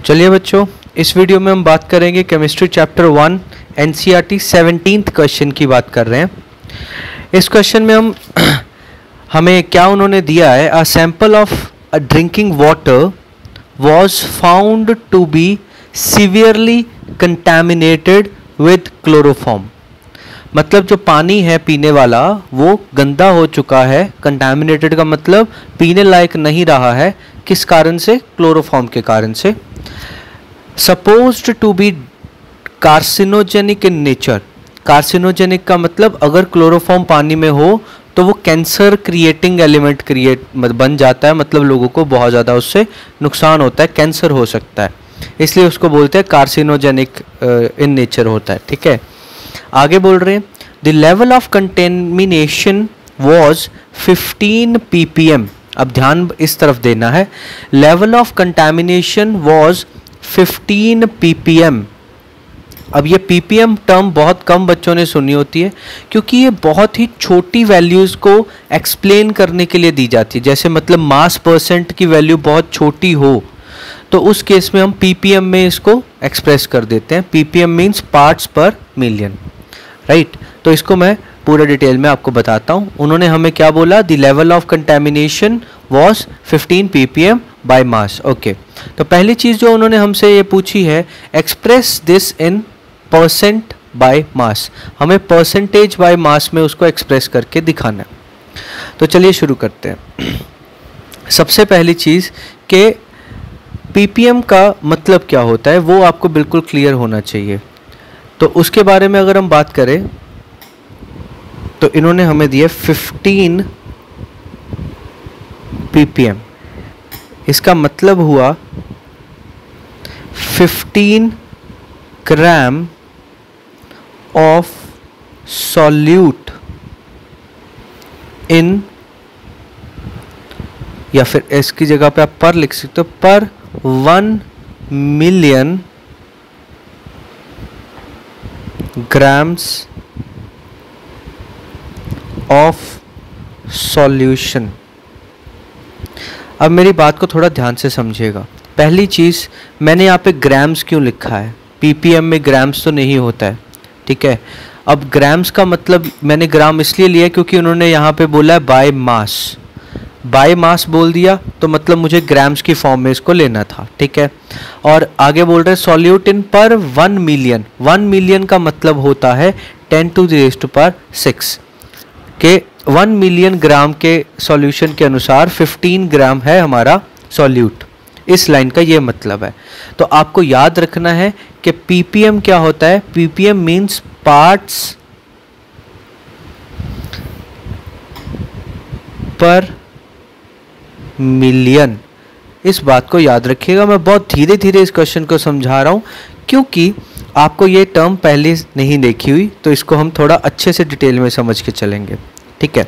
चलिए बच्चों, इस वीडियो में हम बात करेंगे chemistry chapter 1 NCERT 17th question की बात कर रहे हैं। इस क्वेश्चन में हमें क्या उन्होंने दिया है, a sample of a drinking water was found to be severely contaminated with chloroform। मतलब जो पानी है पीने वाला वो गंदा हो चुका है। कंटामिनेटेड का मतलब पीने लायक नहीं रहा है। किस कारण से? क्लोरोफॉर्म के कारण से। Supposed to be carcinogenic in nature. Carcinogenic का मतलब अगर क्लोरोफॉर्म पानी में हो तो वो कैंसर क्रिएटिंग एलिमेंट बन जाता है, मतलब लोगों को बहुत ज़्यादा उससे नुकसान होता है, कैंसर हो सकता है, इसलिए उसको बोलते हैं कार्सिनोजेनिक इन नेचर होता है। ठीक है, आगे बोल रहे हैं the level of contamination was 15 ppm। अब ध्यान इस तरफ देना है, level of contamination was 15 ppm। अब ये ppm टर्म बहुत कम बच्चों ने सुनी होती है, क्योंकि ये बहुत ही छोटी वैल्यूज़ को एक्सप्लेन करने के लिए दी जाती है। जैसे मतलब मास परसेंट की वैल्यू बहुत छोटी हो तो उस केस में हम ppm में इसको एक्सप्रेस कर देते हैं। ppm मीन्स पार्ट्स पर मिलियन, राइट। तो इसको मैं पूरा डिटेल में आपको बताता हूँ। उन्होंने हमें क्या बोला, the level of contamination was 15 ppm by mass. Okay, तो पहली चीज़ जो उन्होंने हमसे ये पूछी है, express this in percent by mass. हमें परसेंटेज बाय मास में उसको एक्सप्रेस करके दिखाना है। तो चलिए शुरू करते हैं। सबसे पहली चीज़ कि ppm का मतलब क्या होता है वो आपको बिल्कुल क्लियर होना चाहिए। तो उसके बारे में अगर हम बात करें तो इन्होंने हमें दिया 15 ppm। इसका मतलब हुआ 15 ग्राम ऑफ सॉल्यूट इन, या फिर इसकी जगह पे आप पर लिख सकते हो, पर 1 मिलियन ग्राम्स ऑफ सॉल्यूशन। अब मेरी बात को थोड़ा ध्यान से समझिएगा। पहली चीज़, मैंने यहाँ पे ग्राम्स क्यों लिखा है? ppm में ग्राम्स तो नहीं होता है, ठीक है। अब ग्राम्स का मतलब मैंने ग्राम इसलिए लिया क्योंकि उन्होंने यहाँ पे बोला है बाय मास। बाय मास बोल दिया तो मतलब मुझे ग्राम्स की फॉर्म में इसको लेना था, ठीक है। और आगे बोल रहे हैं सॉल्यूट इन पर 1 मिलियन। 1 मिलियन का मतलब होता है 10⁻⁶ के 1 मिलियन ग्राम के सॉल्यूशन के अनुसार 15 ग्राम है हमारा सॉल्यूट। इस लाइन का ये मतलब है। तो आपको याद रखना है कि ppm क्या होता है। ppm मीन्स पार्ट्स पर मिलियन। इस बात को याद रखिएगा। मैं बहुत धीरे धीरे इस क्वेश्चन को समझा रहा हूँ क्योंकि आपको ये टर्म पहले नहीं देखी हुई, तो इसको हम थोड़ा अच्छे से डिटेल में समझ के चलेंगे, ठीक है।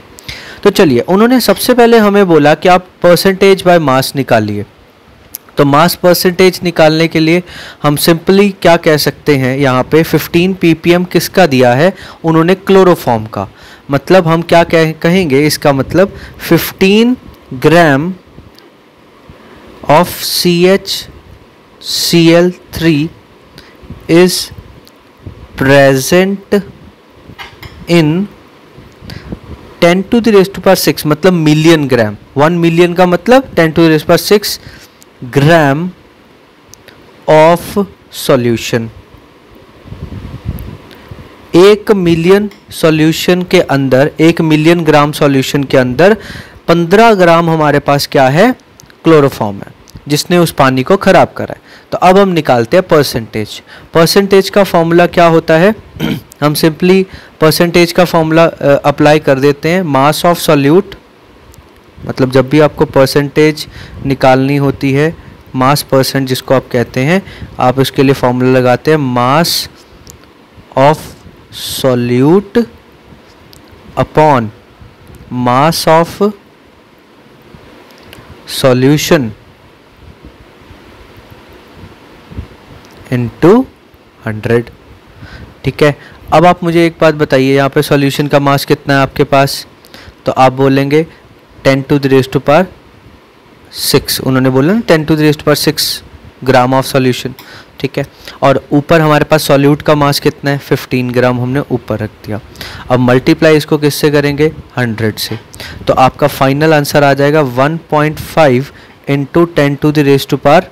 तो चलिए, उन्होंने सबसे पहले हमें बोला कि आप परसेंटेज बाय मास निकालिए। तो मास परसेंटेज निकालने के लिए हम सिंपली क्या कह सकते हैं, यहाँ पे 15 ppm किसका दिया है? उन्होंने क्लोरोफॉर्म का। मतलब हम क्या कहेंगे, इसका मतलब 15 gram of CHCl3 is present in 10⁻⁶, मतलब मिलियन ग्राम। 1 मिलियन का मतलब 10⁻⁶ gram of solution. 1 million solution के अंदर, 1 मिलियन ग्राम सॉल्यूशन के अंदर 15 ग्राम हमारे पास क्या है? क्लोरोफॉर्म है, जिसने उस पानी को खराब करा है। तो अब हम निकालते हैं परसेंटेज। परसेंटेज का फॉर्मूला क्या होता है? हम सिंपली परसेंटेज का फॉर्मूला अप्लाई कर देते हैं। मास ऑफ सॉल्यूट, मतलब जब भी आपको परसेंटेज निकालनी होती है, मास परसेंट जिसको आप कहते हैं, आप इसके लिए फॉर्मूला लगाते हैं mass of solute upon mass of solution into 100, ठीक है। अब आप मुझे एक बात बताइए, यहाँ पे सॉल्यूशन का मास कितना है आपके पास? तो आप बोलेंगे 10⁻⁶। उन्होंने बोला ना 10⁻⁶, ग्राम ऑफ सॉल्यूशन, ठीक है। और ऊपर हमारे पास सॉल्यूट का मास कितना है, 15 ग्राम हमने ऊपर रख दिया। अब मल्टीप्लाई इसको किससे करेंगे, 100 से, तो आपका फाइनल आंसर आ जाएगा 1.5 into 10⁻³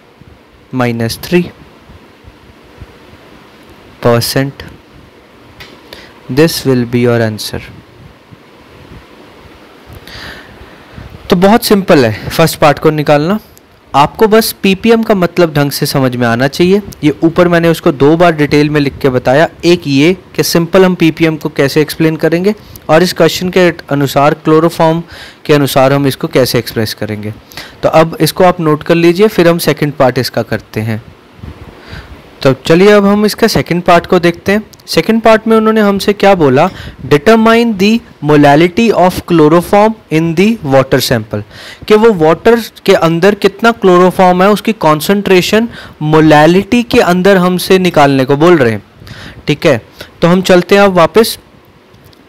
this will be your answer. तो बहुत सिंपल है फर्स्ट पार्ट को निकालना, आपको बस पीपीएम का मतलब ढंग से समझ में आना चाहिए। ये ऊपर मैंने उसको 2 बार डिटेल में लिख के बताया, एक ये कि सिंपल हम पीपीएम को कैसे एक्सप्लेन करेंगे और इस क्वेश्चन के अनुसार क्लोरोफॉर्म के अनुसार हम इसको कैसे एक्सप्रेस करेंगे। तो अब इसको आप नोट कर लीजिए, फिर हम सेकंड पार्ट इसका करते हैं। तो चलिए अब हम इसका सेकंड पार्ट को देखते हैं। सेकंड पार्ट में उन्होंने हमसे क्या बोला, determine the molality of chloroform in the water sample, कि वो वाटर के अंदर कितना क्लोरोफॉर्म है उसकी कॉन्सेंट्रेशन मोलैलिटी के अंदर हमसे निकालने को बोल रहे हैं, ठीक है। तो हम चलते हैं अब वापस,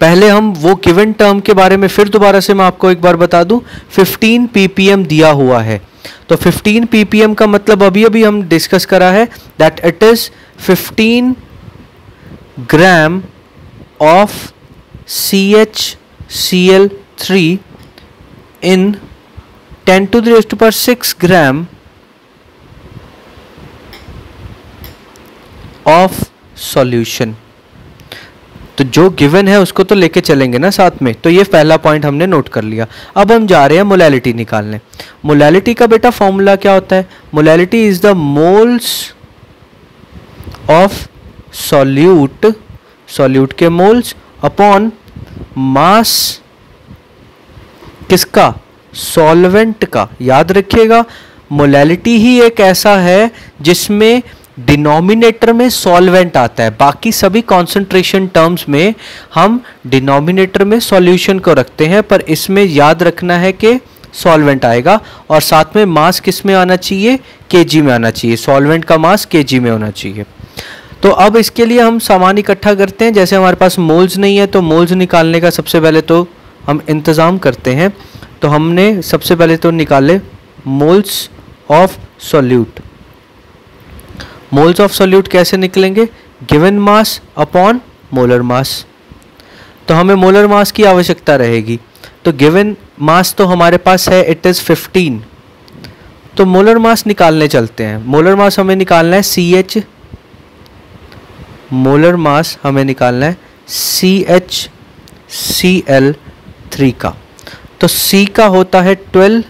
पहले हम वो गिवन टर्म के बारे में फिर दोबारा से मैं आपको एक बार बता दूं, 15 ppm दिया हुआ है। तो 15 ppm का मतलब अभी अभी हम डिस्कस करा है that it is 15 gram of CHCl3 in 10⁻⁶ gram of solution. तो जो गिवन है उसको तो लेके चलेंगे ना साथ में, तो ये पहला पॉइंट हमने नोट कर लिया। अब हम जा रहे हैं मोलैलिटी निकालने। मोलैलिटी का बेटा फॉर्मूला क्या होता है, molality is the moles of solute, solute के मोल्स अपॉन मास किसका, सॉल्वेंट का। याद रखिएगा मोलैलिटी ही एक ऐसा है जिसमें डिनोमिनेटर में सॉल्वेंट आता है, बाकी सभी कॉन्सेंट्रेशन टर्म्स में हम डिनोमिनेटर में सॉल्यूशन को रखते हैं, पर इसमें याद रखना है कि सॉल्वेंट आएगा और साथ में मास किस में आना चाहिए, केजी में आना चाहिए, सॉल्वेंट का मास केजी में होना चाहिए। तो अब इसके लिए हम सामान इकट्ठा करते हैं। जैसे हमारे पास मोल्स नहीं है तो मोल्स निकालने का सबसे पहले तो हम इंतज़ाम करते हैं। तो हमने सबसे पहले तो निकाले moles of solute. Moles of solute कैसे निकलेंगे, given mass upon molar mass. तो हमें मोलर मास की आवश्यकता रहेगी, तो गिवन मास तो हमारे पास है इट इज़ 15, तो मोलर मास निकालने चलते हैं। मोलर मास हमें निकालना है CH, मोलर मास हमें निकालना है CHCl3 का। तो C का होता है 12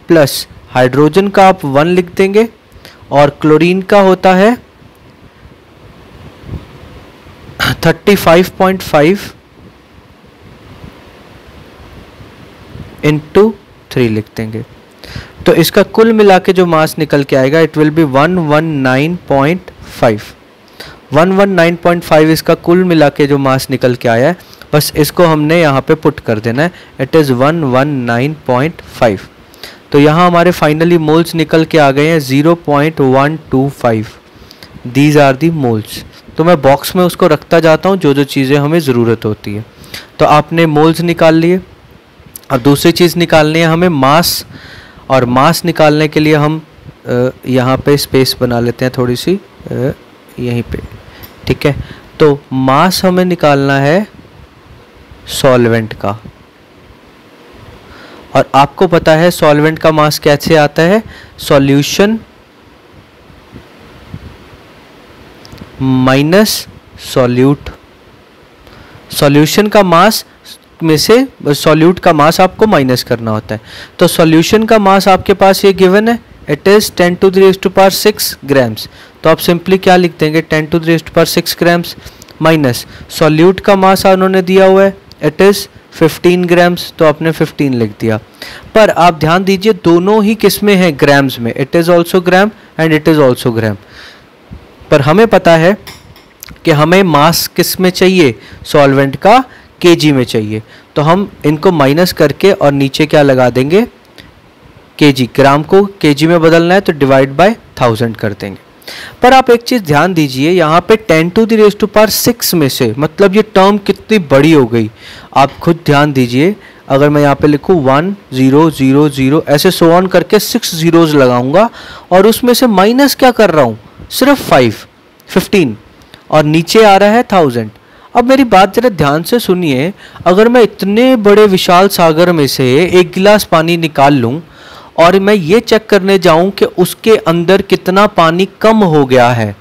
प्लस हाइड्रोजन का आप 1 लिख देंगे और क्लोरीन का होता है 35.5 इंटू 3 लिख देंगे। तो इसका कुल मिला के जो मास निकल के आएगा इट विल बी 119.5। 119.5 इसका कुल मिला के जो मास निकल के आया है, बस इसको हमने यहाँ पे पुट कर देना है, इट इज़ 119.5। तो यहाँ हमारे फाइनली मोल्स निकल के आ गए हैं 0.125। These are the moles. तो मैं बॉक्स में उसको रखता जाता हूँ जो जो चीज़ें हमें ज़रूरत होती है। तो आपने मोल्स निकाल लिए। अब दूसरी चीज़ निकालनी है हमें मास, और मास निकालने के लिए हम यहाँ पे स्पेस बना लेते हैं थोड़ी सी यहीं पे, ठीक है। तो मास हमें निकालना है सॉल्वेंट का, और आपको पता है सॉल्वेंट का मास कैसे आता है, सॉल्यूशन माइनस सॉल्यूट। सॉल्यूशन का मास में से सॉल्यूट का मास आपको माइनस करना होता है। तो सॉल्यूशन का मास आपके पास ये गिवन है, इट इज़ 10⁻⁶ ग्राम्स। तो आप सिंपली क्या लिख देंगे, 10⁻⁶ ग्राम्स माइनस सॉल्यूट का मास उन्होंने दिया हुआ है इट इज़ 15 ग्राम्स, तो आपने 15 लिख दिया। पर आप ध्यान दीजिए दोनों ही किस में है, ग्राम्स में। It is also gram and it is also gram. पर हमें पता है कि हमें मास किस में चाहिए, सॉल्वेंट का केजी में चाहिए। तो हम इनको माइनस करके और नीचे क्या लगा देंगे, केजी। ग्राम को केजी में बदलना है तो डिवाइड बाय 1000 कर देंगे। पर आप एक चीज़ ध्यान दीजिए, यहाँ पे 10⁻⁶ में से मतलब ये टर्म कितनी बड़ी हो गई, आप खुद ध्यान दीजिए। अगर मैं यहाँ पे लिखूँ 1 0 0 0 ऐसे सो ऑन करके 6 जीरोज लगाऊंगा और उसमें से माइनस क्या कर रहा हूँ, सिर्फ 15 और नीचे आ रहा है 1000। अब मेरी बात जरा ध्यान से सुनिए, अगर मैं इतने बड़े विशाल सागर में से एक गिलास पानी निकाल लूं और मैं ये चेक करने जाऊं कि उसके अंदर कितना पानी कम हो गया है,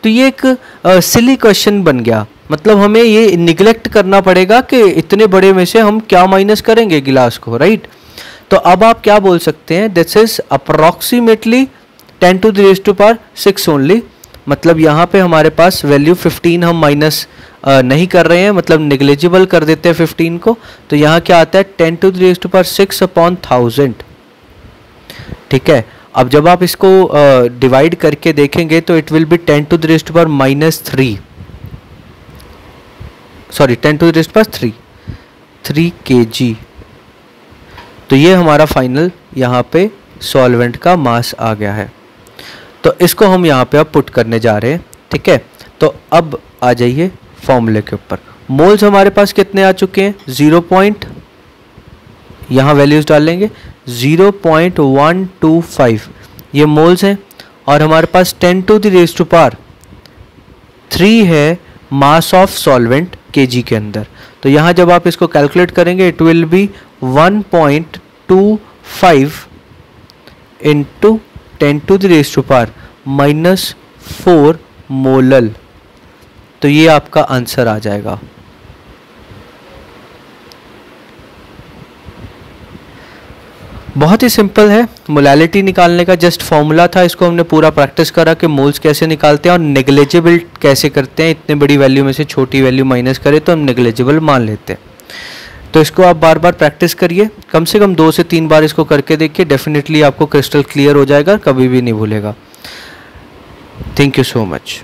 तो ये एक सिली क्वेश्चन बन गया। मतलब हमें ये निगलेक्ट करना पड़ेगा कि इतने बड़े में से हम क्या माइनस करेंगे गिलास को, राइट। तो अब आप क्या बोल सकते हैं, this is approximately 10 to the raised to power 6 only. मतलब यहाँ पे हमारे पास वैल्यू 15 हम माइनस नहीं कर रहे हैं, मतलब नेग्लिजिबल कर देते हैं 15 को। तो यहाँ क्या आता है 10 to the raised to power 6 upon 1000। ठीक है, अब जब आप इसको डिवाइड करके देखेंगे तो it will be 10 to the raised to power -3, sorry 10 to the raised to power 3 kg। तो ये हमारा फाइनल यहाँ पे सॉल्वेंट का मास आ गया है। तो इसको हम यहाँ पे अब पुट करने जा रहे हैं। ठीक है, तो अब आ जाइए फॉर्मूले के ऊपर। मोल्स हमारे पास कितने आ चुके हैं, 0. यहाँ वैल्यूज डाल लेंगे 0.125 ये मोल्स हैं, और हमारे पास 10 to the raised to power 3 है मास ऑफ सॉल्वेंट केजी के अंदर। तो यहाँ जब आप इसको कैलकुलेट करेंगे it will be 1.25 into 10 to the raised to power -4 molal. तो ये आपका आंसर आ जाएगा। बहुत ही सिंपल है, मोलैलिटी निकालने का जस्ट फॉर्मूला था। इसको हमने पूरा प्रैक्टिस करा कि मोल्स कैसे निकालते हैं और नेग्लिजिबल कैसे करते हैं। इतने बड़ी वैल्यू में से छोटी वैल्यू माइनस करें तो हम नेग्लिजिबल मान लेते हैं। तो इसको आप बार बार प्रैक्टिस करिए, कम से कम 2 से 3 बार इसको करके देखिए, डेफिनेटली आपको क्रिस्टल क्लियर हो जाएगा, कभी भी नहीं भूलेगा। Thank you so much.